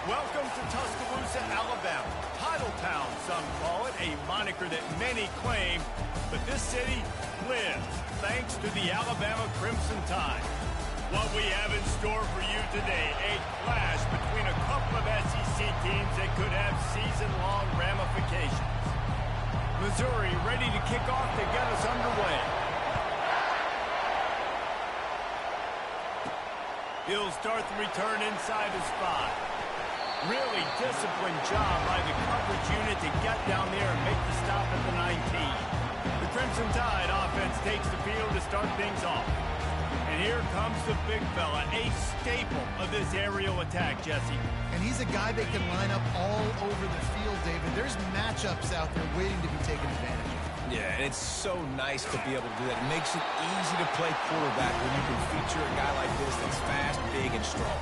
Welcome to Tuscaloosa, Alabama. Title Town, some call it, a moniker that many claim, but this city lives thanks to the Alabama Crimson Tide. What we have in store for you today, a clash between a couple of SEC teams that could have season-long ramifications. Missouri ready to kick off to get us underway. He'll start the return inside his 5. Really disciplined job by the coverage unit to get down there and make the stop at the 19. The Crimson Tide offense takes the field to start things off. And here comes the big fella, a staple of this aerial attack, Jesse. And he's a guy that can line up all over the field, David. There's matchups out there waiting to be taken advantage of. Yeah, and it's so nice to be able to do that. It makes it easy to play quarterback when you can feature a guy like this that's fast, big, and strong.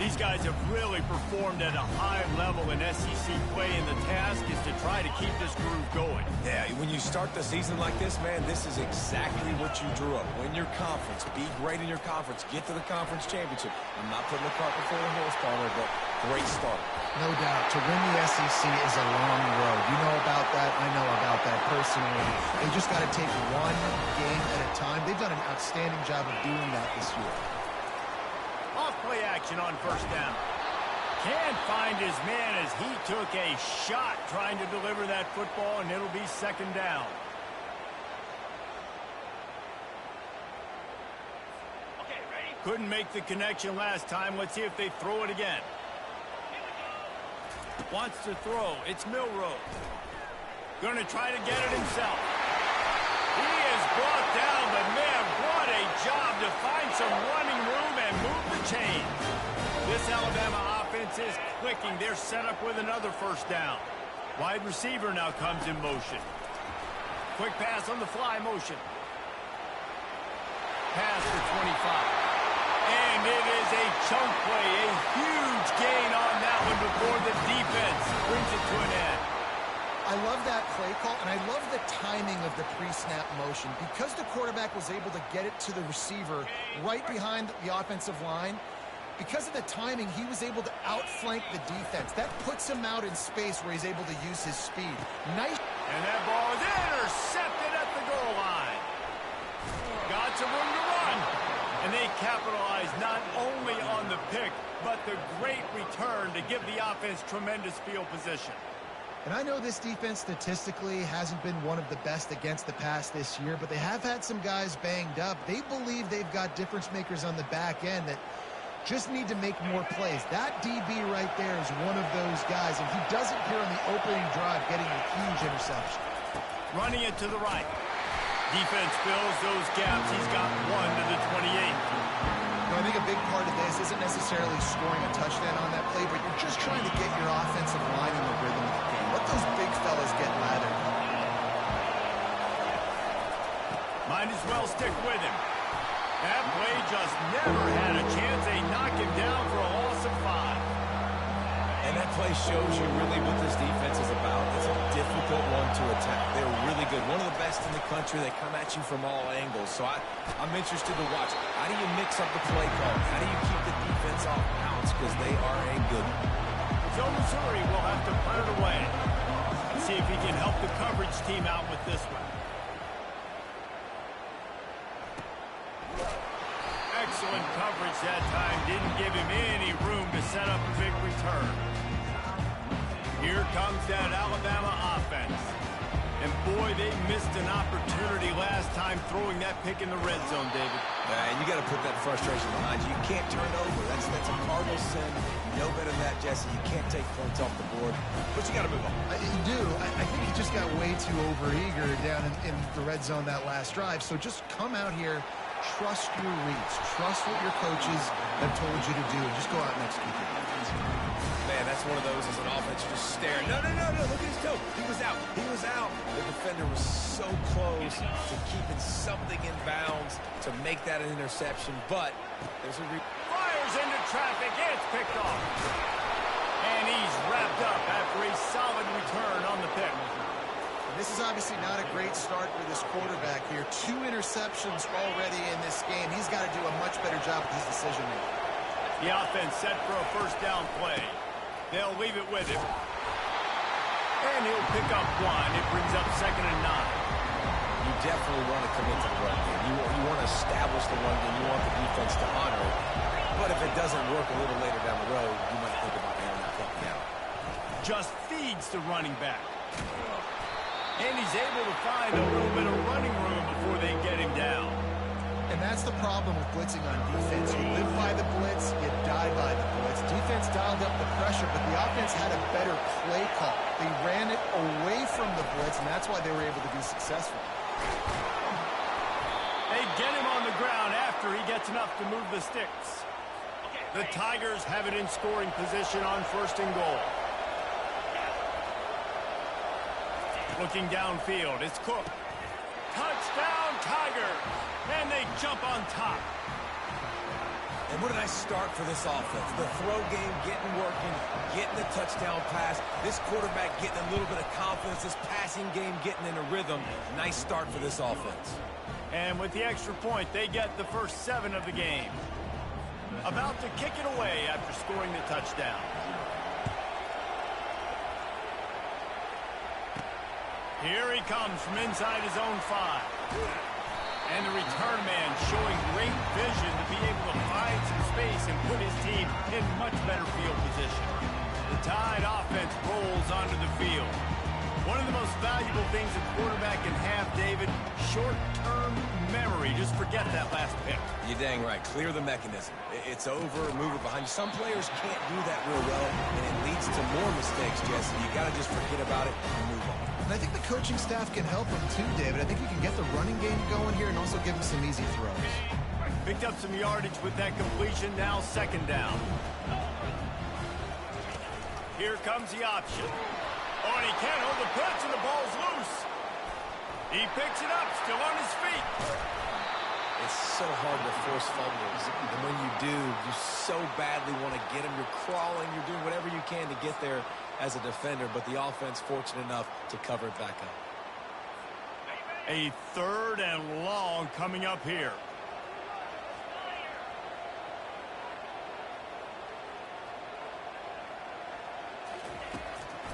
These guys have really performed at a high level in SEC play, and the task is to try to keep this groove going. Yeah, when you start the season like this, man, this is exactly what you drew up. Win your conference, be great in your conference, get to the conference championship. I'm not putting the cart before the horse, Palmer, but great start. No doubt. To win the SEC is a long road. You know about that. I know about that personally. They just got to take one game at a time. They've done an outstanding job of doing that this year. Off-play action on first down. Can't find his man as he took a shot trying to deliver that football, and it'll be second down. Okay, ready? Couldn't make the connection last time. Let's see if they throw it again. Wants to throw. It's Milrose. Going to try to get it himself. He is brought down, but man, what a job to find some running room and move the chains. This Alabama offense is clicking. They're set up with another first down. Wide receiver now comes in motion. Quick pass on the fly motion. Pass to 25. And it is a chunk play, a huge gain on that one before the defense brings it to an end. I love that play call, and I love the timing of the pre-snap motion. Because the quarterback was able to get it to the receiver right behind the offensive line, because of the timing, he was able to outflank the defense. That puts him out in space where he's able to use his speed. Nice. And that ball is intercepted at the goal line. Got some room to run. And they capitalize not only on the pick, but the great return to give the offense tremendous field position. And I know this defense statistically hasn't been one of the best against the pass this year, but they have had some guys banged up. They believe they've got difference makers on the back end that just need to make more plays. That DB right there is one of those guys, and he does it here on the opening drive, getting a huge interception. Running it to the right. Defense fills those gaps. He's got one to the 28. I think a big part of this isn't necessarily scoring a touchdown on that play, but you're just trying to get your offensive line in the rhythm of the game. Let those big fellas get lathered. Might as well stick with him. That play just never had a chance. They knock him down for a loss of 5. And that play shows you really what this defense is about. It's a difficult one to attack. They're really good. One of the best in the country. They come at you from all angles. So I'm interested to watch. How do you mix up the play call? How do you keep the defense off balance? Because they are a good one. So Missouri will have to put it away. Let's see if he can help the coverage team out with this one. Excellent coverage that time. Didn't give him any room to set up a big return. Here comes that Alabama offense. And boy, they missed an opportunity last time throwing that pick in the red zone, David. And you got to put that frustration behind you. You can't turn over. That's a cardinal sin. You know better than that, Jesse. You can't take points off the board. But you got to move on. You do. I think he just got way too overeager down in the red zone that last drive. So just come out here. Trust your reads. Trust what your coaches have told you to do, and just go out and execute your defense. Man, that's one of those as an offense you're just staring. No, look at his toe. He was out. The defender was so close to keeping something in bounds to make that an interception, but there's a fires into traffic. It's picked off. And he's wrapped up after a solid return on the pick. This is obviously not a great start for this quarterback here. 2 interceptions already in this game. He's got to do a much better job with his decision-making. The offense set for a first down play. They'll leave it with him. And he'll pick up one. It brings up 2nd and 9. You definitely want to commit to the run game. You want to establish the run game. You want the defense to honor it. But if it doesn't work a little later down the road, you might think about handing that puppy out. Just feeds the running back. And he's able to find a little bit of running room before they get him down. And that's the problem with blitzing on defense. You live by the blitz, you die by the blitz. Defense dialed up the pressure, but the offense had a better play call. They ran it away from the blitz, and that's why they were able to be successful. They get him on the ground after he gets enough to move the sticks. The Tigers have it in scoring position on 1st and goal. Looking downfield, it's Cook. Touchdown, Tigers! And they jump on top. And what did I start for this offense? The throw game getting working, getting the touchdown pass. This quarterback getting a little bit of confidence. This passing game getting in a rhythm. Nice start for this offense. And with the extra point, they get the first 7 of the game. About to kick it away after scoring the touchdown. Here he comes from inside his own 5. And the return man showing great vision to be able to find some space and put his team in much better field position. The Tide offense rolls onto the field. One of the most valuable things a quarterback can have, David, short-term memory. Just forget that last pick. You're dang right. Clear the mechanism. It's over, move it behind you. Some players can't do that real well, and it leads to more mistakes, Jesse. You got to just forget about it and move on. And I think the coaching staff can help him too, David. I think you can get the running game going here and also give him some easy throws. Picked up some yardage with that completion. Now 2nd down. Here comes the option. Oh, and he can't hold the pitch, and the ball's loose. He picks it up, still on his feet. It's so hard to force fumbles. And when you do, you so badly want to get them. You're crawling. You're doing whatever you can to get there as a defender, but the offense fortunate enough to cover it back up. A 3rd and long coming up here.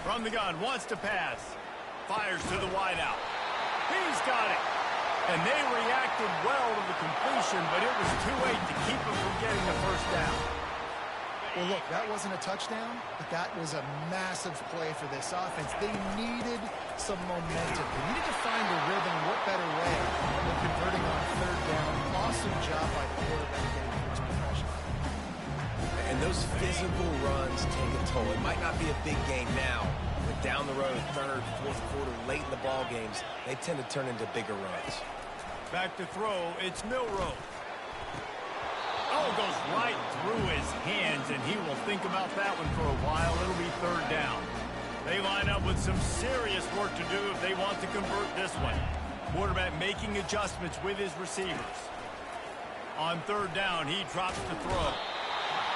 From the gun, wants to pass. Fires to the wideout. He's got it. And they reacted well to the completion, but it was too late to keep him from getting the first down. Well, look, that wasn't a touchdown, but that was a massive play for this offense. They needed some momentum. They needed to find a rhythm. What better way than converting on 3rd down? Awesome job by the quarterback getting the first possession. And those physical runs take a toll. It might not be a big game now, but down the road, 3rd, 4th quarter, late in the ball games, they tend to turn into bigger runs. Back to throw, it's Milroe. Oh, goes right through his hands, and he will think about that one for a while. It'll be 3rd down. They line up with some serious work to do if they want to convert this one. Quarterback making adjustments with his receivers. On 3rd down, he drops the throw.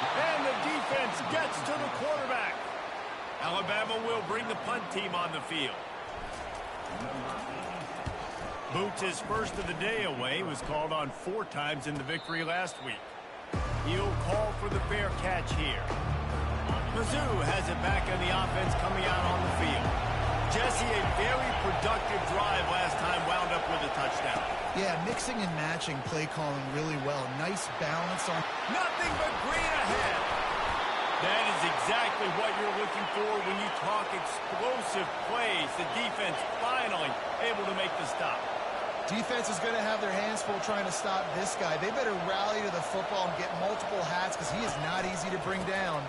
And the defense gets to the quarterback. Alabama will bring the punt team on the field. Boots his first of the day away, was called on 4 times in the victory last week. He'll call for the fair catch here. Mizzou has it back on the offense coming out on the field. Jesse, a very productive drive last time, wound up with a touchdown. Yeah, mixing and matching play calling really well. Nice balance on... Nothing but green ahead. That is exactly what you're looking for when you talk explosive plays. The defense finally able to make the stop. Defense is going to have their hands full trying to stop this guy. They better rally to the football and get multiple hats because he is not easy to bring down.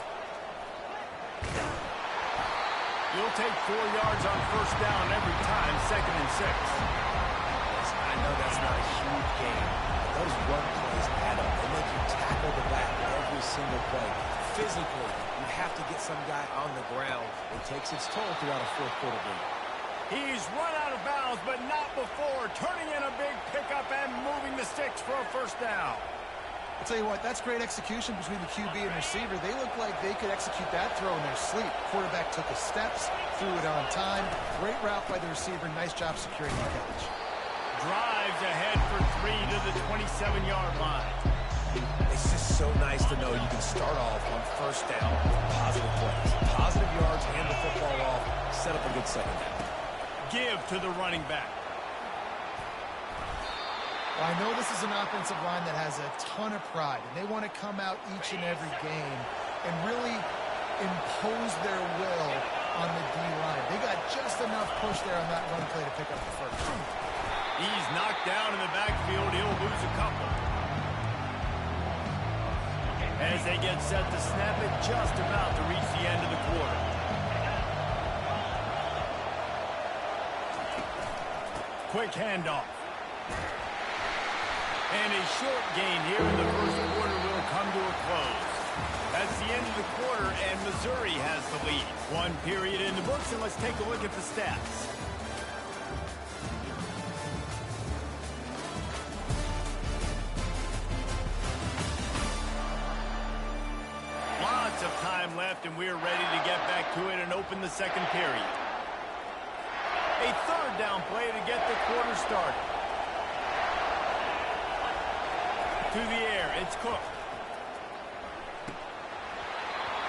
You'll take 4 yards on 1st down every time, 2nd and 6. Listen, I know that's not a huge game, but those run plays add up. They make you tackle the back every single play. Physically, you have to get some guy on the ground. It takes its toll throughout a 4th quarter game. He's run out of bounds, but not before. Turning in a big pickup and moving the sticks for a 1st down. I'll tell you what, that's great execution between the QB and receiver. They look like they could execute that throw in their sleep. Quarterback took his steps, threw it on time. Great route by the receiver. Nice job securing the catch. Drives ahead for 3 to the 27-yard line. It's just so nice to know you can start off on first down with positive plays. Positive yards, hand the football off, set up a good second down. Give to the running back. Well, I know this is an offensive line that has a ton of pride, and they want to come out each and every game and really impose their will on the D-line. They got just enough push there on that run play to pick up the first. He's knocked down in the backfield. He'll lose a couple. As they get set to snap it, just about to reach the end of the quarter. Quick handoff. And a short gain here in the first quarter will come to a close. That's the end of the quarter, and Missouri has the lead. One period in the books, and let's take a look at the stats. Lots of time left, and we're ready to get back to it and open the second period. A third down play to get the quarter started. To the air, it's Cook.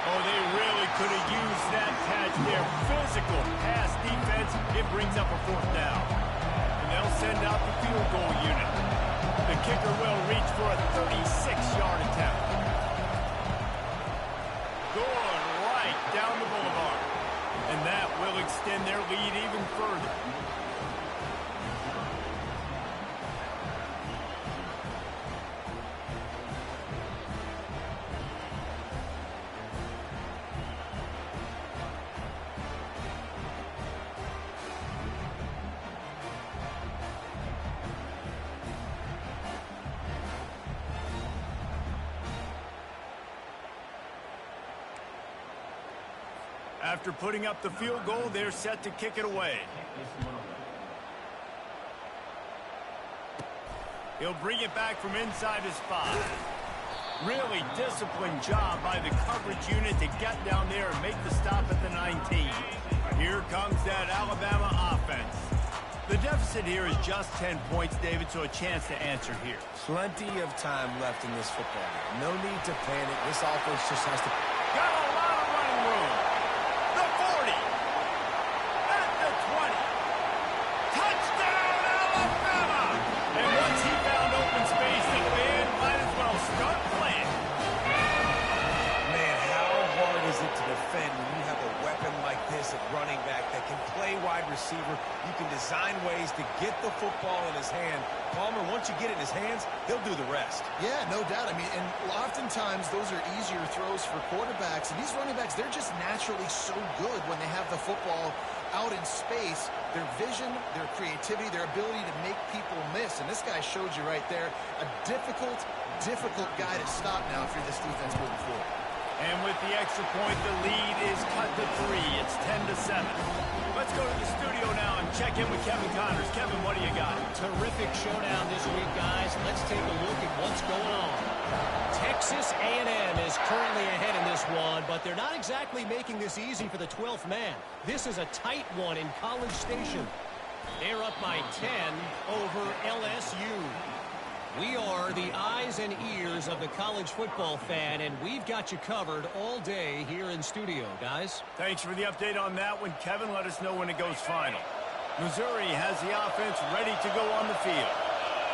Oh, they really could have used that catch there. Physical pass defense. It brings up a fourth down. And they'll send out the field goal unit. The kicker will reach for a 36-yard attempt. Going right down the boulevard. And that will extend their lead even further. After putting up the field goal, they're set to kick it away. He'll bring it back from inside his 5. Really disciplined job by the coverage unit to get down there and make the stop at the 19. Here comes that Alabama offense. The deficit here is just 10 points, David, so a chance to answer here. Plenty of time left in this football game. No need to panic. This offense just has to... Got a lot of running room. The 40. At the 20. Touchdown, Alabama! And once he found open space, the band might as well start playing. Man, how hard is it to defend when you have a weapon like this at running back that can play wide receiver? You can design ways to get the football in his hand. Palmer, once you get it in his hands, he'll do the rest. Yeah, no doubt. I mean, and oftentimes those are easier throws for quarterbacks. And these running backs, they're just naturally so good when they have the football out in space. Their vision, their creativity, their ability to make people miss. And this guy showed you right there, a difficult guy to stop now if you're this defense moving forward. And with the extra point, the lead is cut to 3. It's 10-7. Let's go to the studio now and check in with Kevin Connors. Kevin, what do you got? Terrific showdown this week, guys. Let's take a look at what's going on. Texas A&M is currently ahead in this one, but they're not exactly making this easy for the 12th man. This is a tight one in College Station. They're up by 10 over LSU. We are the eyes and ears of the college football fan, and we've got you covered all day here in studio, guys. Thanks for the update on that one, Kevin. Let us know when it goes final. Missouri has the offense ready to go on the field.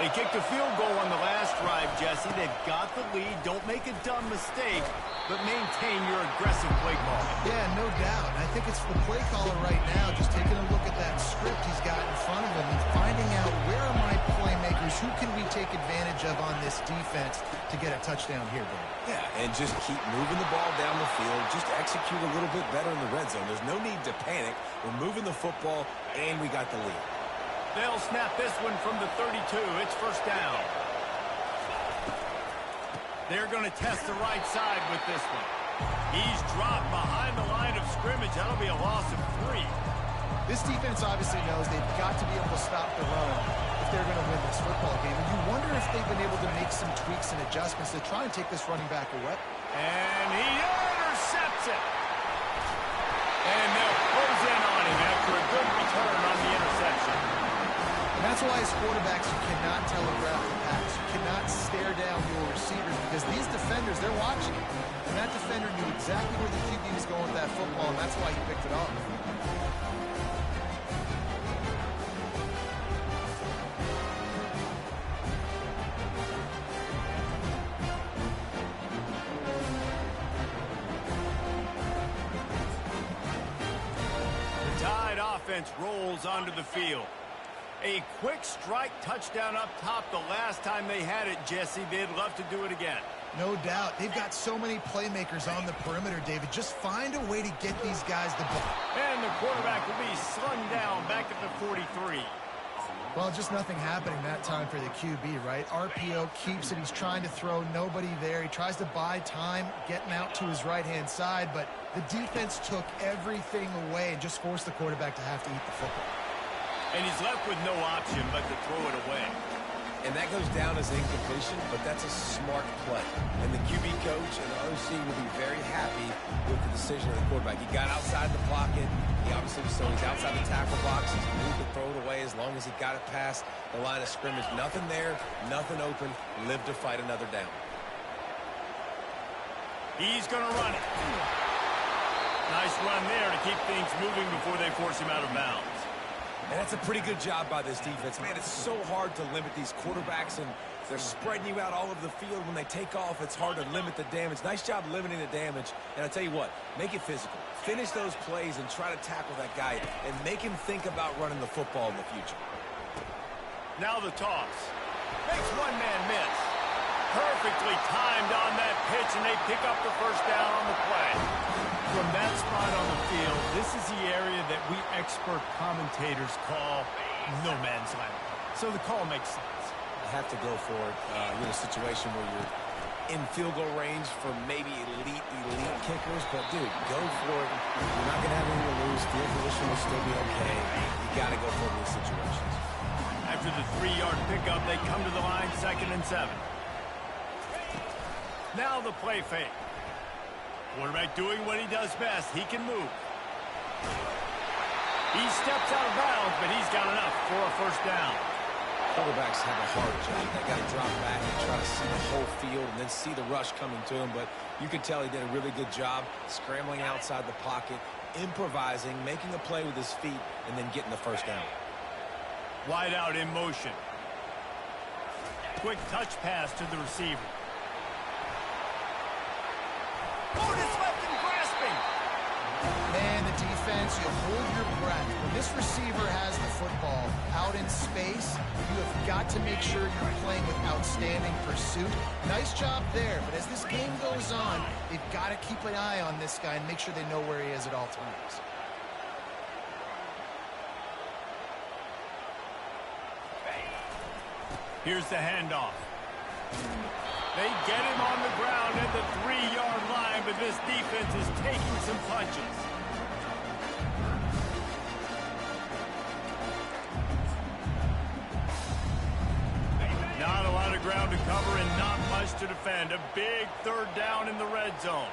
They kicked a field goal on the last drive, Jesse. They've got the lead. Don't make a dumb mistake, but maintain your aggressive play call. Yeah, no doubt. And I think it's the play caller right now just taking a look at that script he's got in front of him and finding out where are my playmakers, who can we take advantage of on this defense to get a touchdown here, Ben? Yeah, and just keep moving the ball down the field. Just execute a little bit better in the red zone. There's no need to panic. We're moving the football, and we got the lead. They'll snap this one from the 32. It's first down. They're going to test the right side with this one. He's dropped behind the line of scrimmage. That'll be a loss of 3. This defense obviously knows they've got to be able to stop the run if they're going to win this football game. And you wonder if they've been able to make some tweaks and adjustments to try and take this running back away. And he intercepts it. And they'll close in on him after a good return on the interception. And that's why as quarterbacks you cannot telegraph the pass. You cannot stare down your receivers because these defenders, they're watching. And that defender knew exactly where the QB was going with that football, and that's why he picked it off. Offense rolls onto the field. A quick strike touchdown up top the last time they had it, Jesse. They'd love to do it again. No doubt. They've got so many playmakers on the perimeter, David. Just find a way to get these guys the ball. And the quarterback will be slung down back at the 43. Well, just nothing happening that time for the QB, right? RPO keeps it. He's trying to throw. Nobody there. He tries to buy time, getting out to his right-hand side, but the defense took everything away and just forced the quarterback to have to eat the football. And he's left with no option but to throw it away. And that goes down as incompletion, but that's a smart play. And the QB coach and the OC will be very happy with the decision of the quarterback. He got outside the pocket. He obviously was he's outside the tackle box. He moved to throw it away as long as he got it past the line of scrimmage. Nothing there, nothing open. Live to fight another down. He's going to run it. Nice run there to keep things moving before they force him out of bounds. And that's a pretty good job by this defense. Man, it's so hard to limit these quarterbacks, and they're spreading you out all over the field. When they take off, it's hard to limit the damage. Nice job limiting the damage. And I tell you what, make it physical. Finish those plays and try to tackle that guy and make him think about running the football in the future. Now the toss. Makes one man miss. Perfectly timed on that pitch, and they pick up the first down on the play. From that spot on the field, this is the area that we expert commentators call no man's land. So the call makes sense. I have to go for it. You're in a situation where you're in field goal range for maybe elite kickers, but dude, go for it. You're not going to have anything to lose. Field position will still be okay. You got to go for it in these situations. After the 3-yard pickup, they come to the line, 2nd and 7. Now the play fake. Quarterback doing what he does best. He can move. He steps out of bounds, but he's got enough for a first down. Quarterbacks have a hard job. They got to drop back and try to see the whole field and then see the rush coming to him. But you can tell he did a really good job scrambling outside the pocket, improvising, making a play with his feet, and then getting the first down. Wide out in motion. Quick touch pass to the receiver. Otis left him grasping. Man, the defense, you hold your breath. When this receiver has the football out in space, you have got to make sure you're playing with outstanding pursuit. Nice job there, but as this game goes on, they've got to keep an eye on this guy and make sure they know where he is at all times. Here's the handoff. They get him on the ground at the 3-yard line, but this defense is taking some punches. Not a lot of ground to cover and not much to defend. A big 3rd down in the red zone.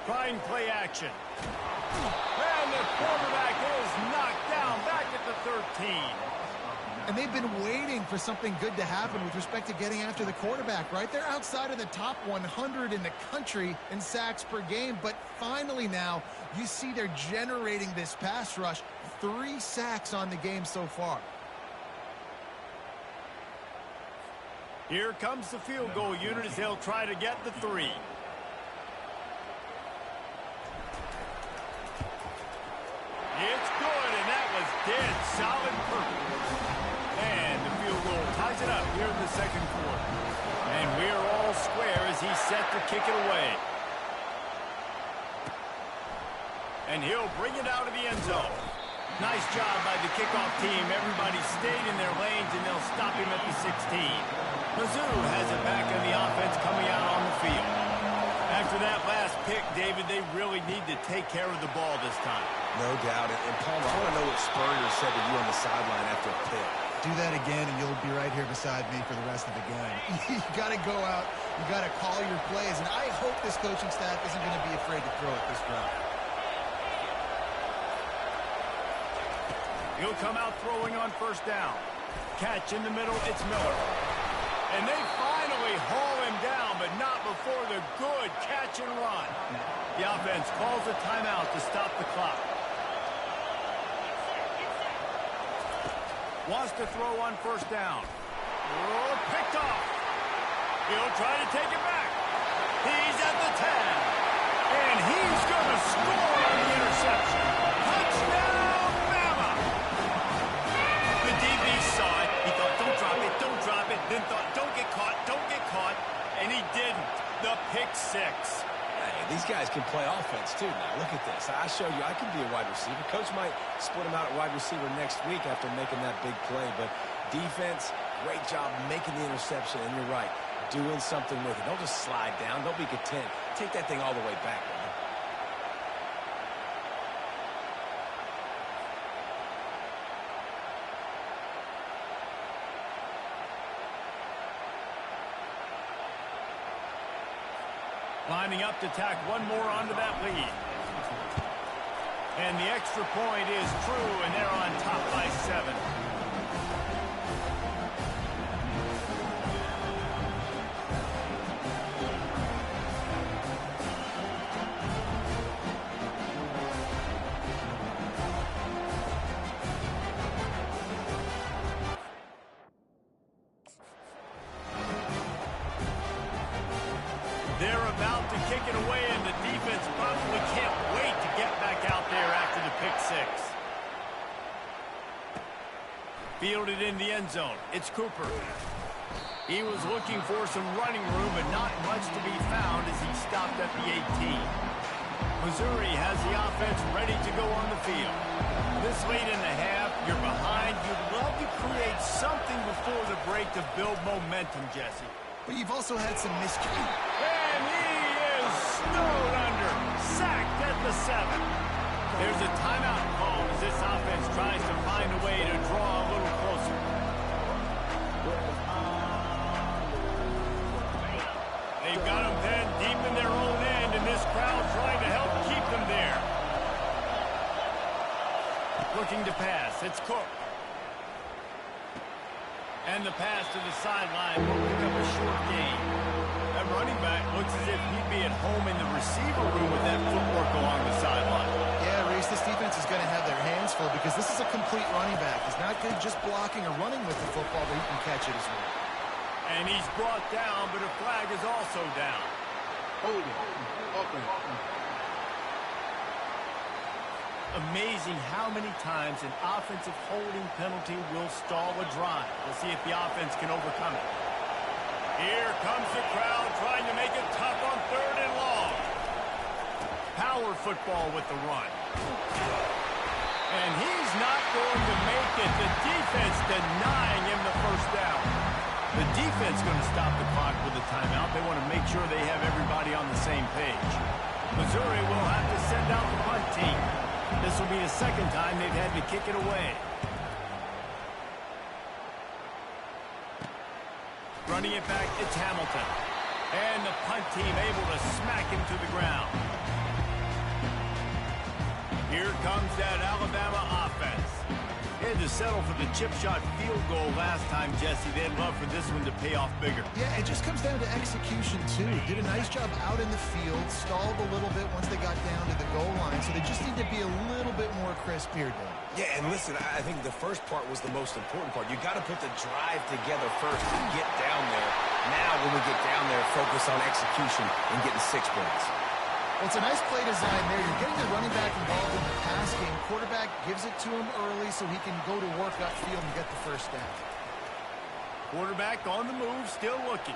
Trying play action. And the quarterback is knocked down back at the 13. And they've been waiting for something good to happen with respect to getting after the quarterback, right? They're outside of the top 100 in the country in sacks per game, but finally now you see they're generating this pass rush. 3 sacks on the game so far. Here comes the field goal unit as they'll try to get the 3. It's good, and that was dead solid purple. And the field goal ties it up here in the 2nd quarter. And we're all square as he's set to kick it away. And he'll bring it out of the end zone. Nice job by the kickoff team. Everybody stayed in their lanes, and they'll stop him at the 16. Mizzou has it back in the offense coming out on the field. After that last pick, David, they really need to take care of the ball this time. No doubt. And Palmer, I want to know what Spurrier said to you on the sideline after a pick. Do that again, and you'll be right here beside me for the rest of the game. You got to go out. You got to call your plays, and I hope this coaching staff isn't going to be afraid to throw it this drive. He'll come out throwing on 1st down. catch in the middle. It's Miller. And they finally haul him down, but not before the good catch and run. The offense calls a timeout to stop the clock. Wants to throw on first down. Oh, picked off. He'll try to take it back. He's at the 10. And he's going to score on the interception. Touchdown, Bama! The DB saw it. He thought, don't drop it. Then thought, don't get caught. And he didn't. The pick six. Hey, these guys can play offense, too. Now, look at this. I showed you I can be a wide receiver. Coach might split him out at wide receiver next week after making that big play. But defense, great job making the interception. And you're right, doing something with it. Don't just slide down. Don't be content. Take that thing all the way back, man. Lining up to tack one more onto that lead. And the extra point is true, and they're on top by 7. They're about to kick it away, and the defense probably can't wait to get back out there after the pick six. Fielded in the end zone. It's Cooper. He was looking for some running room, but not much to be found as he stopped at the 18. Missouri has the offense ready to go on the field. This late in the half, you're behind. You'd love to create something before the break to build momentum, Jesse. But you've also had some miscues. And he is snowed under. Sacked at the 7. There's a timeout call as this offense tries to find a way to draw a little closer. They've got them penned deep in their own end, and this crowd trying to help keep them there. Looking to pass. It's Cook. And the pass to the sideline will pick up a short gain. That running back looks as if he'd be at home in the receiver room with that footwork along the sideline. Yeah, Reese, this defense is going to have their hands full because this is a complete running back. He's not good just blocking or running with the football, but he can catch it as well. And he's brought down, but a flag is also down. Amazing how many times an offensive holding penalty will stall a drive. We'll see if the offense can overcome it. Here comes the crowd trying to make it tough on 3rd and long. Power football with the run. And he's not going to make it. The defense denying him the first down. The defense going to stop the clock with a timeout. They want to make sure they have everybody on the same page. Missouri will have to send out the punt team. This will be the second time they've had to kick it away. Running it back, it's Hamilton. And the punt team able to smack him to the ground. Here comes that Alabama offense. They had to settle for the chip shot field goal last time, Jesse. They'd love for this one to pay off bigger. Yeah, it just comes down to execution, too. Did a nice job out in the field, stalled a little bit once they got down to the goal line, so they just need to be a little bit more crisp here, Dan. Yeah, and listen, I think the first part was the most important part. You got to put the drive together first to get down there. Now, when we get down there, focus on execution and getting 6 points. Well, it's a nice play design there. You're getting the running back involved in the pass game. Quarterback gives it to him early so he can go to work upfield and get the first down. Quarterback on the move, still looking.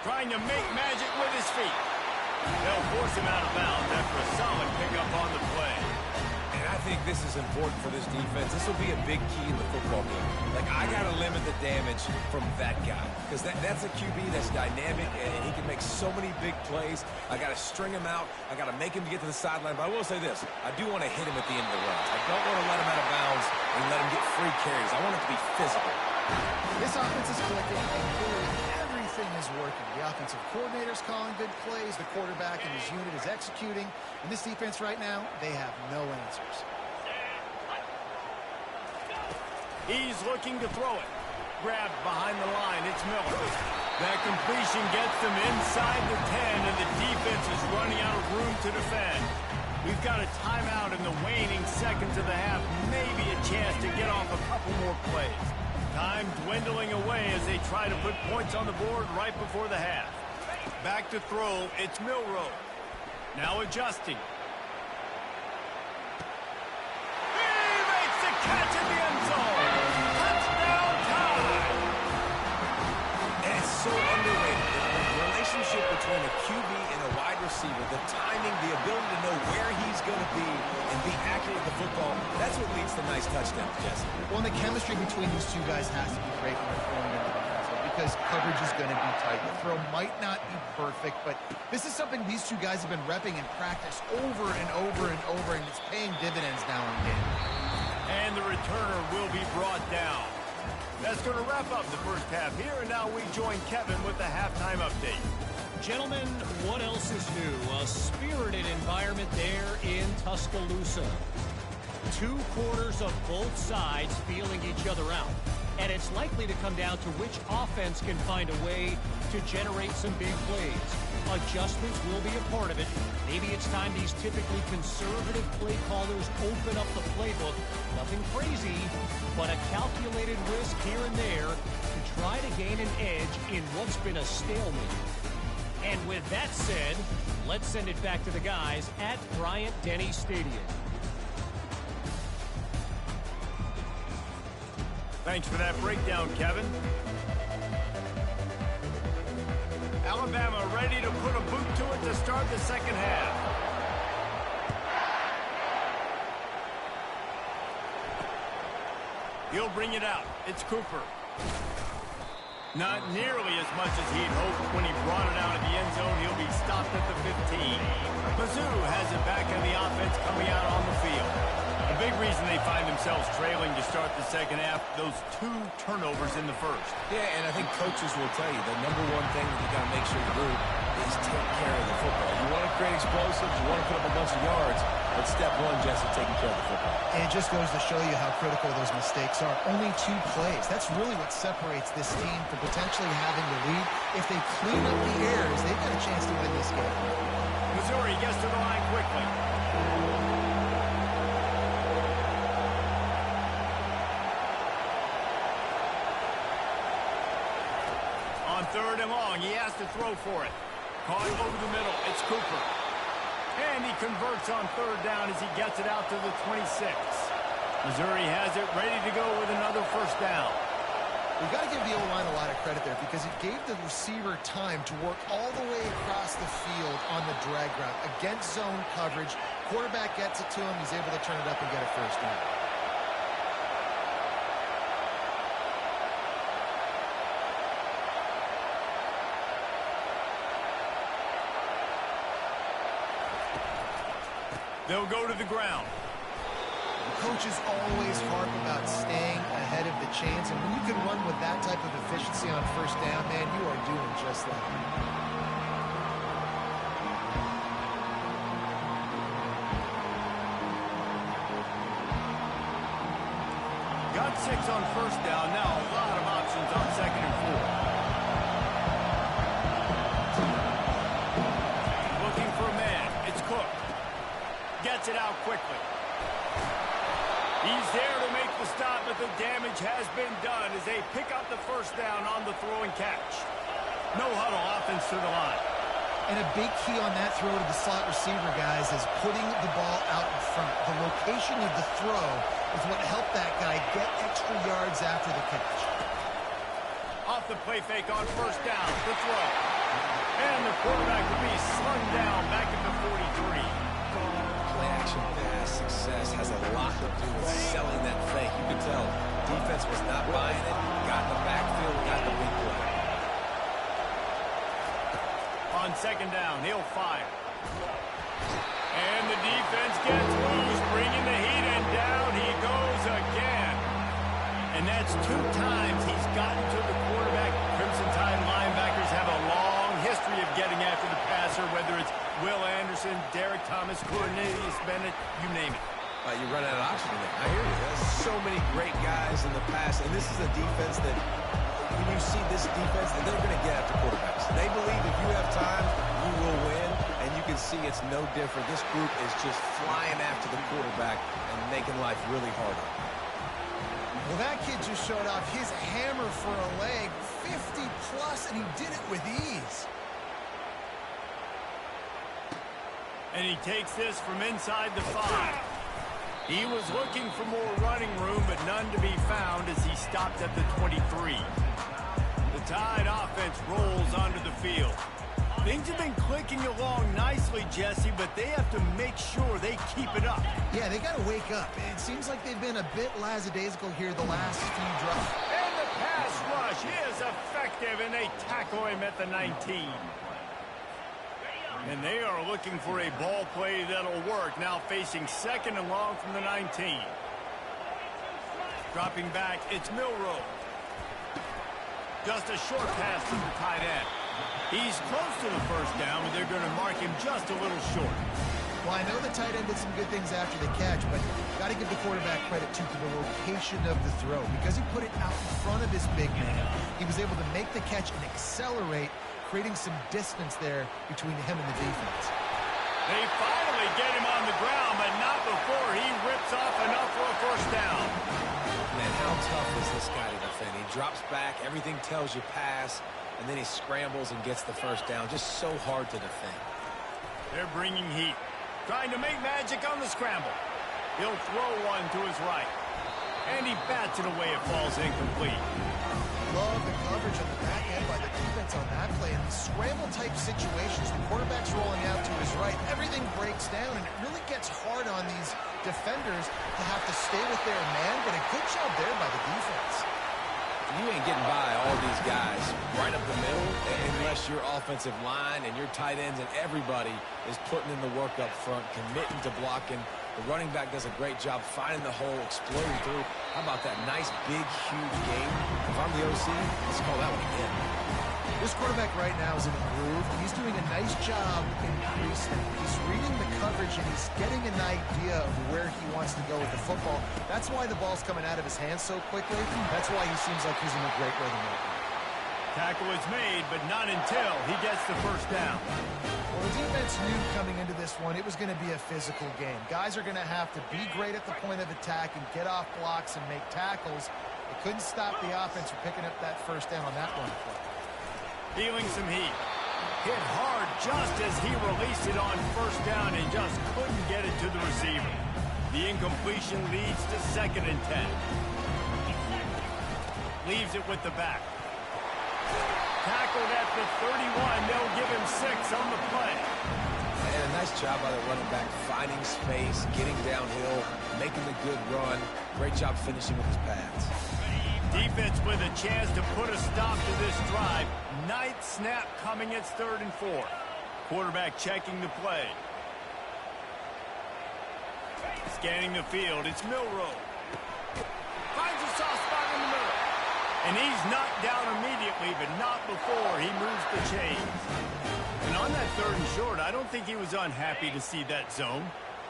Trying to make magic with his feet. They'll force him out of bounds after a solid pickup on the play. And I think this is important for this defense. This will be a big key in the football game. Like, I got to limit the damage from that guy. Because that's a QB that's dynamic, and he can make so many big plays. I got to string him out. I got to make him get to the sideline. But I will say this. I do want to hit him at the end of the run. I don't want to let him out of bounds and let him get free carries. I want it to be physical. This offense is clicking, and clearly everything is working. The offensive coordinator's calling good plays. The quarterback and his unit is executing. And this defense right now, they have no answers. He's looking to throw it. grabbed behind the line. It's Miller. That completion gets them inside the 10, and the defense is running out of room to defend. We've got a timeout in the waning seconds of the half. Maybe a chance to get off a couple more plays. Time dwindling away as they try to put points on the board right before the half. Back to throw. It's Milrow. Now adjusting. He makes the catch in the end zone. Touchdown time. And it's so underrated. The relationship between a QB and a wide receiver, the timing, the ability to know where he's going to be and be accurate with the football, that's what leads to nice touchdowns, Jesse. Well, and the chemistry between these two guys has to be great when they're throwing into the end zone because coverage is going to be tight. The throw might not be perfect, but this is something these two guys have been repping in practice over and over and over, and it's paying dividends now and again. And the returner will be brought down. That's going to wrap up the first half here, and now we join Kevin with the halftime update. Gentlemen, what else is new? A spirited environment there in Tuscaloosa. 2 quarters of both sides feeling each other out. And it's likely to come down to which offense can find a way to generate some big plays. Adjustments will be a part of it. Maybe it's time these typically conservative play callers open up the playbook. Nothing crazy, but a calculated risk here and there to try to gain an edge in what's been a stalemate. And with that said, let's send it back to the guys at Bryant-Denny Stadium. Thanks for that breakdown, Kevin. Alabama ready to put a boot to it to start the second half. He'll bring it out. It's Cooper. Not nearly as much as he'd hoped when he brought it out of the end zone. He'll be stopped at the 15. Mizzou has it back in the offense coming out on the field. A big reason they find themselves trailing to start the second half, those 2 turnovers in the first. Yeah, and I think coaches will tell you the number one thing that you got to make sure you do is take care of the football. You want to create explosives, you want to put up a bunch of yards, but step 1, Jesse, taking care of the football. And it just goes to show you how critical those mistakes are. Only 2 plays. That's really what separates this team from potentially having the lead. If they clean up the errors, they've got a chance to win this game. Missouri gets to the line quickly. On 3rd and long, he has to throw for it. Caught over the middle. It's Cooper. And he converts on 3rd down as he gets it out to the 26. Missouri has it ready to go with another first down. We've got to give the O-line a lot of credit there because it gave the receiver time to work all the way across the field on the drag route. Against zone coverage, quarterback gets it to him. He's able to turn it up and get a first down. They'll go to the ground. Coaches always harp about staying ahead of the chains, and when you can run with that type of efficiency on first down, man, you are doing just that. Got 6 on first down. Now a lot of options on 2nd and 4. Looking for a man. It's Cook. Gets it out quickly. He's there to make the stop, but the damage has been done as they pick up the first down on the throw and catch. No huddle, offense to the line. And a big key on that throw to the slot receiver, guys, is putting the ball out in front. The location of the throw is what helped that guy get extra yards after the catch. Off the play fake on first down, the throw. And the quarterback will be slung down back at the 43. Play-action pass success has a lot to do with selling that fake. You can tell defense was not buying it, got in the backfield, got the big play. On 2nd down, he'll fire. And the defense gets loose, bringing the heat, and down he goes again. And that's 2 times he's gotten to the quarterback. Crimson Tide linebackers have a long history of getting after the passer, whether it's Will Anderson, Derek Thomas, Cornelius Bennett, you name it. You run out of oxygen there. I hear you. There's so many great guys in the past, and this is a defense that, when you see this defense, that they're going to get after quarterbacks. They believe if you have time, you will win, and you can see it's no different. This group is just flying after the quarterback and making life really hard on him. Well, that kid just showed off his hammer for a leg, 50-plus, and he did it with ease. And he takes this from inside the 5. He was looking for more running room, but none to be found as he stopped at the 23. The Tide offense rolls onto the field. Things have been clicking along nicely, Jesse, but they have to make sure they keep it up. Yeah, they got to wake up. It seems like they've been a bit lackadaisical here the last few drives. And the pass rush is effective, and they tackle him at the 19. And they are looking for a ball play that'll work. Now facing second and long from the 19. Dropping back, it's Milroe. Just a short pass to the tight end. He's close to the first down, but they're going to mark him just a little short. Well, I know the tight end did some good things after the catch, but got to give the quarterback credit, too, for the location of the throw. Because he put it out in front of his big man, he was able to make the catch and accelerate, creating some distance there between him and the defense. They finally get him on the ground, but not before he rips off enough for a first down. Man, how tough is this guy to defend? He drops back, everything tells you pass, and then he scrambles and gets the first down. Just so hard to defend. They're bringing heat, trying to make magic on the scramble. He'll throw one to his right, and he bats it away. It falls incomplete. Love the coverage on the back end by the defense on that play. In scramble-type situations, the quarterback's rolling out to his right. Everything breaks down, and it really gets hard on these defenders to have to stay with their man, but a good job there by the defense. You ain't getting by all these guys right up the middle unless your offensive line and your tight ends and everybody is putting in the work up front, committing to blocking. The running back does a great job finding the hole, exploding through. How about that nice, big, huge game? If I'm the OC, let's call that one again. This quarterback right now is in a groove, and he's doing a nice job in pre-snap. He's reading the coverage, and he's getting an idea of where he wants to go with the football. That's why the ball's coming out of his hands so quickly. That's why he seems like he's in a great rhythm right now. Tackle is made, but not until he gets the first down. Well, the defense knew coming into this one it was going to be a physical game. Guys are going to have to be great at the point of attack and get off blocks and make tackles. They couldn't stop the offense from picking up that first down on that run play. Feeling some heat. Hit hard just as he released it on first down and just couldn't get it to the receiver. The incompletion leads to 2nd and 10. Leaves it with the back. Tackled at the 31. They'll give him 6 on the play. And a nice job by the running back, finding space, getting downhill, making the good run. Great job finishing with his pads. Defense with a chance to put a stop to this drive. 9th snap coming. It's 3rd and 4. Quarterback checking the play. Scanning the field. It's Milroe. Finds a soft spot in the middle. And he's knocked down immediately, but not before he moves the chains. And on that 3rd and short, I don't think he was unhappy to see that zone.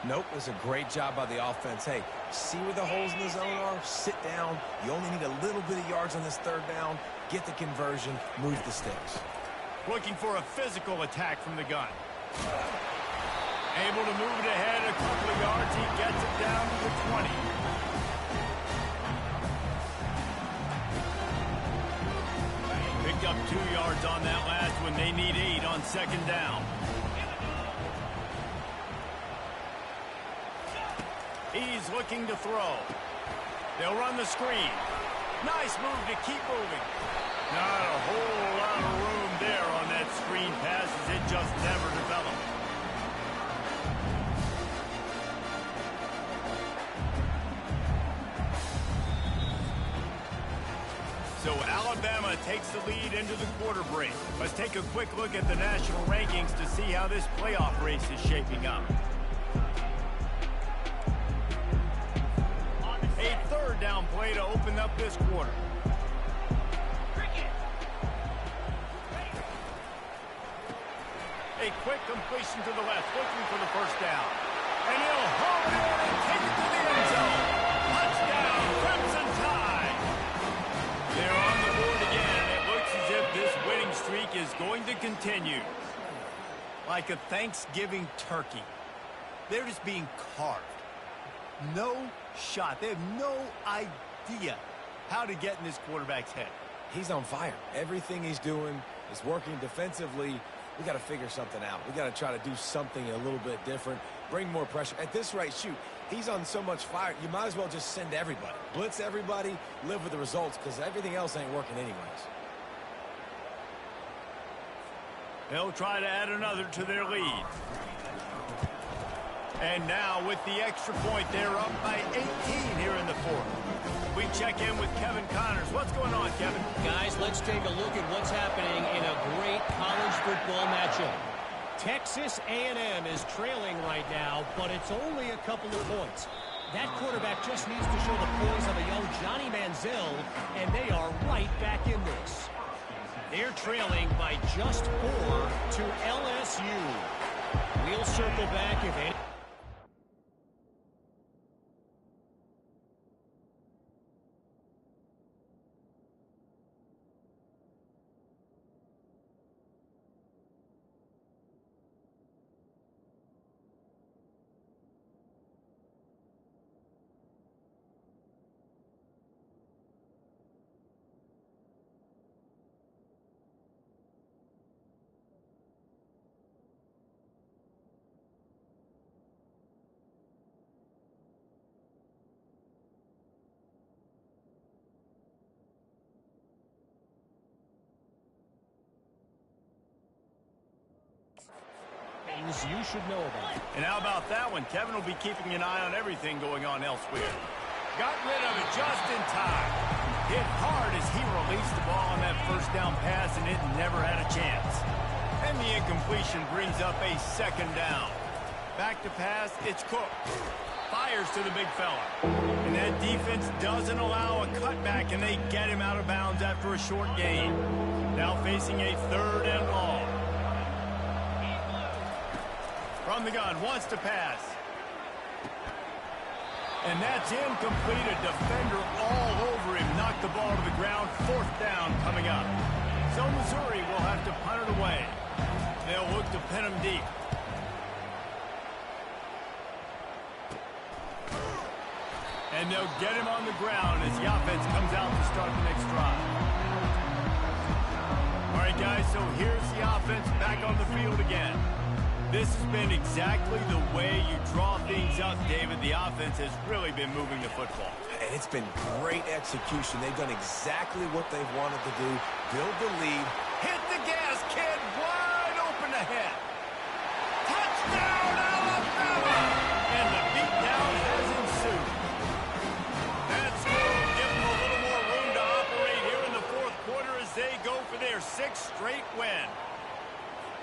Nope, it was a great job by the offense. Hey, see where the holes in the zone are? Sit down. You only need a little bit of yards on this 3rd down. Get the conversion. Move the sticks. Looking for a physical attack from the gun. Able to move it ahead a couple of yards. He gets it down to the 20. Picked up 2 yards on that last one. They need 8 on 2nd down. He's looking to throw. They'll run the screen. Nice move to keep moving. Not a whole lot of room there on that screen pass as it just never developed. So Alabama takes the lead into the quarter break. Let's take a quick look at the national rankings to see how this playoff race is shaping up. A 3rd down play to open up this quarter. A quick completion to the left, looking for the first down. And he'll hold it and take it to the end zone. Touchdown, Crimson Tide. They're on the board again. It looks as if this winning streak is going to continue. Like a Thanksgiving turkey. They're just being carved. No shot. They have no idea how to get in this quarterback's head. He's on fire. Everything he's doing is working defensively. We got to figure something out. We got to try to do something a little bit different. Bring more pressure. At this rate, shoot, he's on so much fire, you might as well just send everybody. Blitz everybody, live with the results, because everything else ain't working anyways. They'll try to add another to their lead. And now with the extra point, they're up by 18 here in the fourth. We check in with Kevin Connors. What's going on, Kevin? Guys, let's take a look at what's happening in a great college football matchup. Texas A&M is trailing right now, but it's only a couple of points. That quarterback just needs to show the poise of a young Johnny Manziel, and they are right back in this. They're trailing by just 4 to LSU. We'll circle back if any... you should know about. And how about that one? Kevin will be keeping an eye on everything going on elsewhere. Got rid of it just in time. Hit hard as he released the ball on that first down pass, and it never had a chance. And the incompletion brings up a second down. Back to pass, it's Cook. Fires to the big fella. And that defense doesn't allow a cutback, and they get him out of bounds after a short gain. Now facing a 3rd and long. From the gun, wants to pass. And that's incomplete. A defender all over him. Knocked the ball to the ground. 4th down coming up. So Missouri will have to punt it away. They'll look to pin him deep. And they'll get him on the ground as the offense comes out to start the next drive. All right, guys, so here's the offense back on the field again. This has been exactly the way you draw things up, David. The offense has really been moving the football. And it's been great execution. They've done exactly what they've wanted to do. Build the lead. Hit the gas, kid. Wide open ahead. Touchdown, Alabama! And the beatdown has ensued. That's going to give them a little more room to operate here in the 4th quarter as they go for their 6th straight win.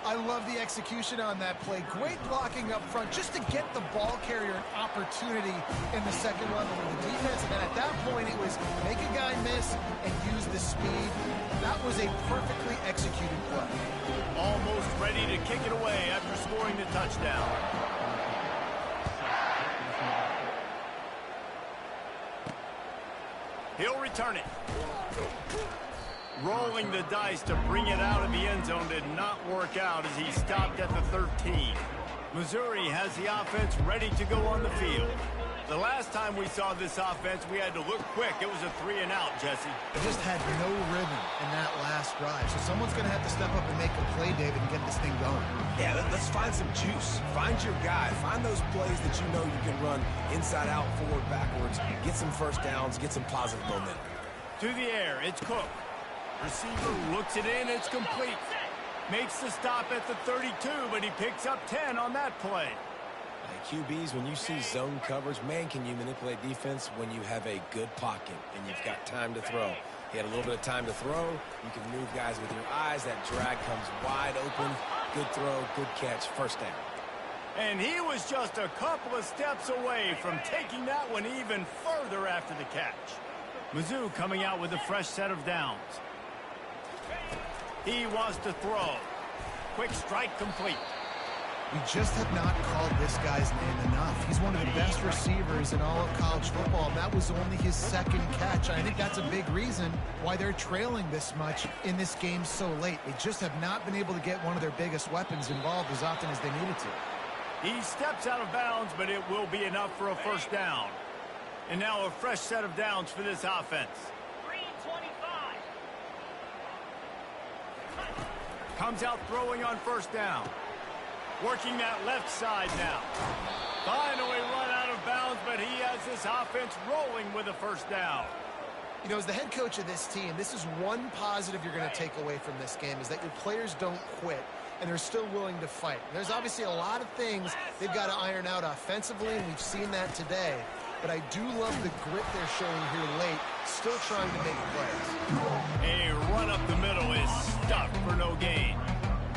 I love the execution on that play. Great blocking up front just to get the ball carrier an opportunity in the second run over the defense. And then at that point, it was make a guy miss and use the speed. That was a perfectly executed play. Almost ready to kick it away after scoring the touchdown. He'll return it. Rolling the dice to bring it out of the end zone did not work out as he stopped at the 13. Missouri has the offense ready to go on the field. The last time we saw this offense, we had to look quick. It was a 3-and-out, Jesse. They just had no rhythm in that last drive. So someone's going to have to step up and make a play, David, and get this thing going. Yeah, let's find some juice. Find your guy. Find those plays that you know you can run inside out, forward, backwards. Get some first downs. Get some positive momentum. To the air, it's Cook. Receiver looks it in, it's complete. Makes the stop at the 32, but he picks up 10 on that play. QBs, when you see zone coverage, man, can you manipulate defense when you have a good pocket and you've got time to throw. He had a little bit of time to throw. You can move guys with your eyes. That drag comes wide open. Good throw, good catch, first down. And he was just a couple of steps away from taking that one even further after the catch. Mizzou coming out with a fresh set of downs. He wants to throw. Quick strike complete. We just have not called this guy's name enough. He's one of the best receivers in all of college football, and that was only his second catch. I think that's a big reason why they're trailing this much in this game so late. They just have not been able to get one of their biggest weapons involved as often as they needed to. He steps out of bounds, but it will be enough for a first down. And now a fresh set of downs for this offense. 325. Comes out throwing on first down. Working that left side now. Finally run out of bounds, but he has this offense rolling with a first down. You know, as the head coach of this team, this is one positive you're going to take away from this game, is that your players don't quit, and they're still willing to fight. There's obviously a lot of things they've got to iron out offensively, and we've seen that today. But I do love the grit they're showing here late, still trying to make plays. A run up the middle is stuffed for no gain.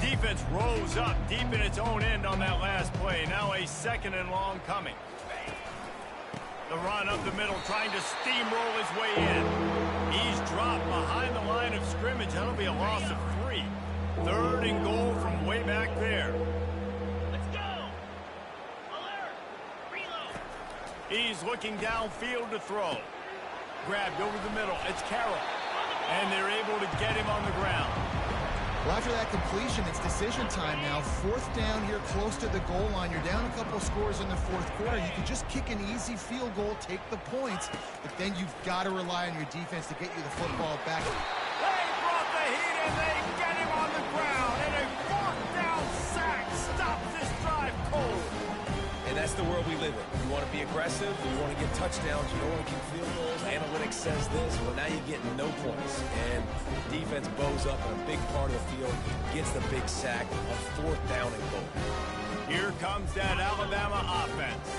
Defense rose up deep in its own end on that last play. Now a second and long coming. The run up the middle, trying to steamroll his way in. He's dropped behind the line of scrimmage. That'll be a loss of 3. Third and goal from way back there. Let's go. Alert. Reload. He's looking downfield to throw. Grabbed over the middle. It's Carroll. And they're able to get him on the ground. Well, after that completion, it's decision time now. Fourth down here close to the goal line. You're down a couple scores in the fourth quarter. You can just kick an easy field goal, take the points, but then you've got to rely on your defense to get you the football back. They brought the heat and they get him on the ground. And a fourth down sack stops this drive cold. And that's the world we live in. You want to be aggressive, you want to get touchdowns, you don't want to kick field goals. Analytics says this, well, now you're getting no points. And defense bows up in a big part of the field, gets the big sack on fourth down and goal. Here comes that Alabama offense.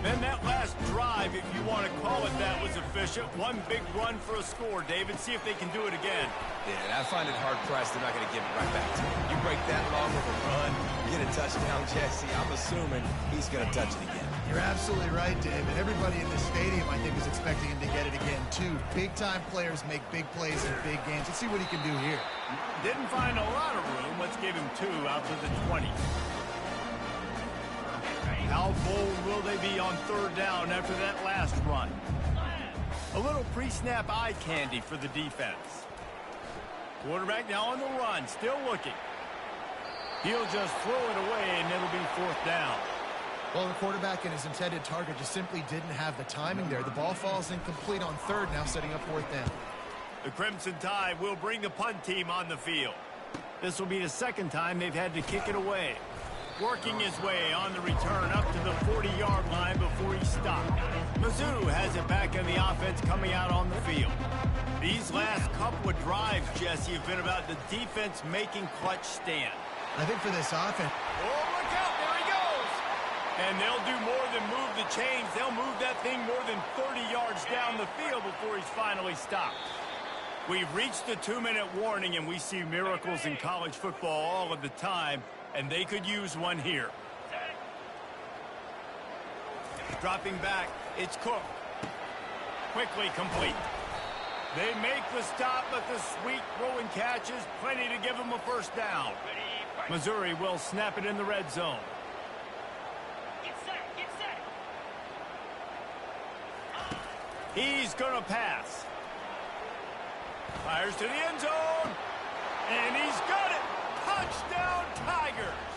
Then that last drive, if you want to call it that, was efficient. One big run for a score, David. See if they can do it again. Yeah, I find it hard-pressed they're not going to give it right back to you. You break that long of a run, get a touchdown, Jesse, I'm assuming he's going to touch it again. You're absolutely right, David. Everybody in the stadium, I think, was expecting him to get it again, too. Big-time players make big plays in big games. Let's see what he can do here. Didn't find a lot of room. Let's give him 2 out to the 20. How bold will they be on third down after that last run? A little pre-snap eye candy for the defense. Quarterback now on the run, still looking. He'll just throw it away, and it'll be fourth down. Well, the quarterback and his intended target just simply didn't have the timing there. The ball falls incomplete on third, now setting up fourth down. The Crimson Tide will bring the punt team on the field. This will be the second time they've had to kick it away. Working his way on the return up to the 40-yard line before he stopped. Mizzou has it back in the offense coming out on the field. These last couple of drives, Jesse, have been about the defense making clutch stand. I think for this offense... Oh, look out, there he goes! And they'll do more than move the chains. They'll move that thing more than 30 yards down the field before he's finally stopped. We've reached the 2-minute warning, and we see miracles in college football all of the time. And they could use one here. Dropping back, it's Cook. Quickly complete. They make the stop, but the sweet throwing catch is plenty to give them a first down. Missouri will snap it in the red zone. Get set. Get set. He's going to pass. Fires to the end zone. And he's got it. Touchdown, Tigers!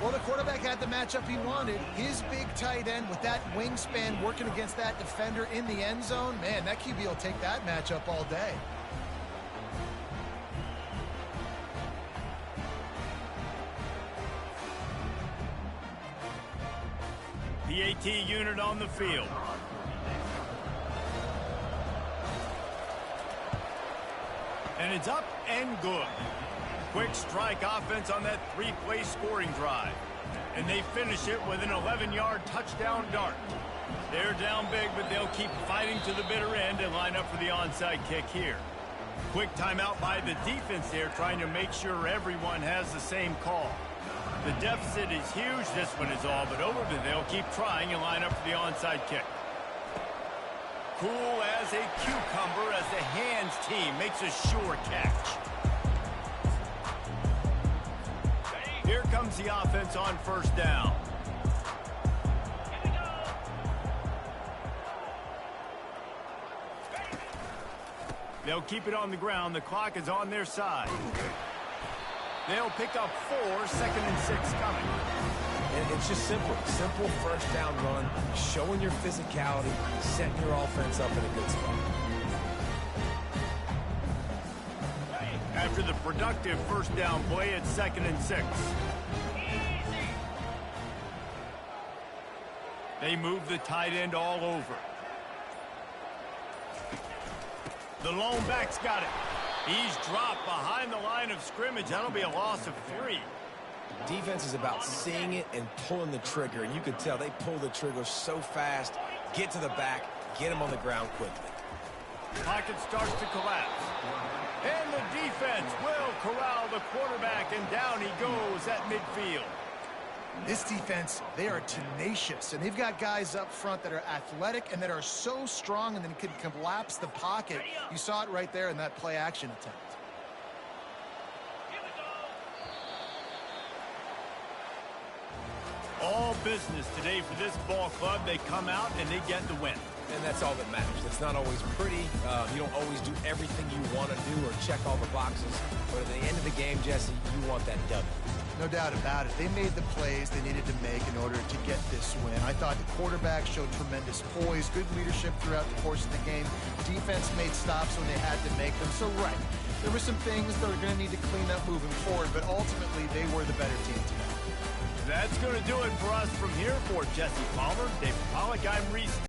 Well, the quarterback had the matchup he wanted. His big tight end with that wingspan working against that defender in the end zone. Man, that QB will take that matchup all day. PAT unit on the field. And it's up and good. Quick strike offense on that 3-play scoring drive. And they finish it with an 11-yard touchdown dart. They're down big, but they'll keep fighting to the bitter end and line up for the onside kick here. Quick timeout by the defense there, trying to make sure everyone has the same call. The deficit is huge, this one is all, but over to they'll keep trying and line up for the onside kick. Cool as a cucumber as the hands team makes a sure catch. Here comes the offense on first down. Here we go. They'll keep it on the ground. The clock is on their side. They'll pick up 4, second and 6 coming. And it's just simple. Simple first down run, showing your physicality, setting your offense up in a good spot. After the productive first down play, it's second and 6. Easy. They move the tight end all over. The lone back's got it. He's dropped behind the line of scrimmage. That'll be a loss of 3. Defense is about seeing it and pulling the trigger, and you can tell they pull the trigger so fast, get to the back, get him on the ground quickly. Pocket starts to collapse. And the defense will corral the quarterback, and down he goes at midfield. This defense, they are tenacious, and they've got guys up front that are athletic and that are so strong and then can collapse the pocket. You saw it right there in that play-action attempt. Here we go. All business today for this ball club. They come out and they get the win. And that's all that matters. It's not always pretty. You don't always do everything you want to do or check all the boxes. But at the end of the game, Jesse, you want that W. No doubt about it. They made the plays they needed to make in order to get this win. I thought the quarterback showed tremendous poise, good leadership throughout the course of the game. Defense made stops when they had to make them. So, right, there were some things that were going to need to clean up moving forward, but ultimately they were the better team today. That's going to do it for us from here. For Jesse Palmer, David Pollack, I'm Reese.